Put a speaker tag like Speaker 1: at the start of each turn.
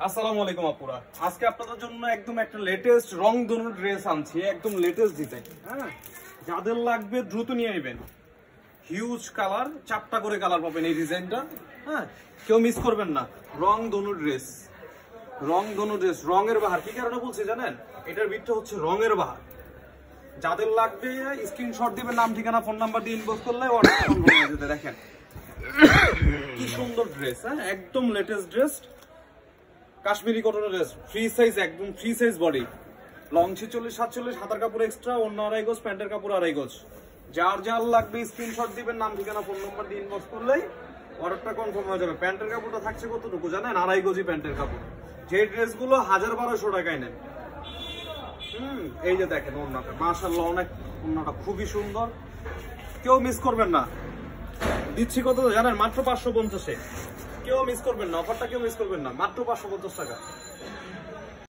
Speaker 1: আসসালামু আলাইকুম আপুরা, আজকে আপনাদের জন্য একদম একটা লেটেস্ট রংধনু ড্রেস আনছি, একদম লেটেস্ট ডিজাইন। হ্যাঁ, যাদের লাগবে দ্রুত নিয়ে নেবেন। হিউজ কালার, 4টা করে কালার পাবেন এই ডিজাইনটা। হ্যাঁ, কেউ মিস করবেন না। রংধনু ড্রেস, রংধনু ড্রেস, রঙের বাহার। কি কারণে বলছি জানেন? এটার ভিতরটা হচ্ছে রঙের বাহার। যাদের লাগবে স্ক্রিনশট দিবেন, নাম ঠিকানা ফোন নাম্বার দিয়ে ইনবক্স করলে অর্ডার কনফার্ম হয়ে যেতে। দেখেন কি সুন্দর ড্রেস। হ্যাঁ, একদম লেটেস্ট ড্রেস, কাশ্মীরি কটনের ড্রেস, ফ্রি সাইজ, একদম ফ্রি সাইজ বডি, লং 46-47, হাতার কাপড় এক্সট্রা, অন্য 2.5 গজ, প্যান্টের কাপড় 2.5 গজ। যার যার লাগবে স্ক্রিনশট দিবেন, নাম ঠিকানা ফোন নাম্বার দিয়ে ইনবক্স করলেই অর্ডারটা কনফার্ম হয়ে যাবে। প্যান্টের কাপড়টা থাকছে কতটুকু জানেন? 2.5 গজই প্যান্টের কাপড়। যে ড্রেসগুলো 1000-1200 টাকায় নেন। এই যে দেখেন ওড়নাটা, মাশাআল্লাহ অনেক, ওড়নাটা খুবই সুন্দর, কেউ মিস করবেন না। দিচ্ছি কত জানেন? মাত্র 550-এ। কেউ মিস করবেন না, অফারটা কেউ মিস করবেন না, মাত্র 550 টাকা।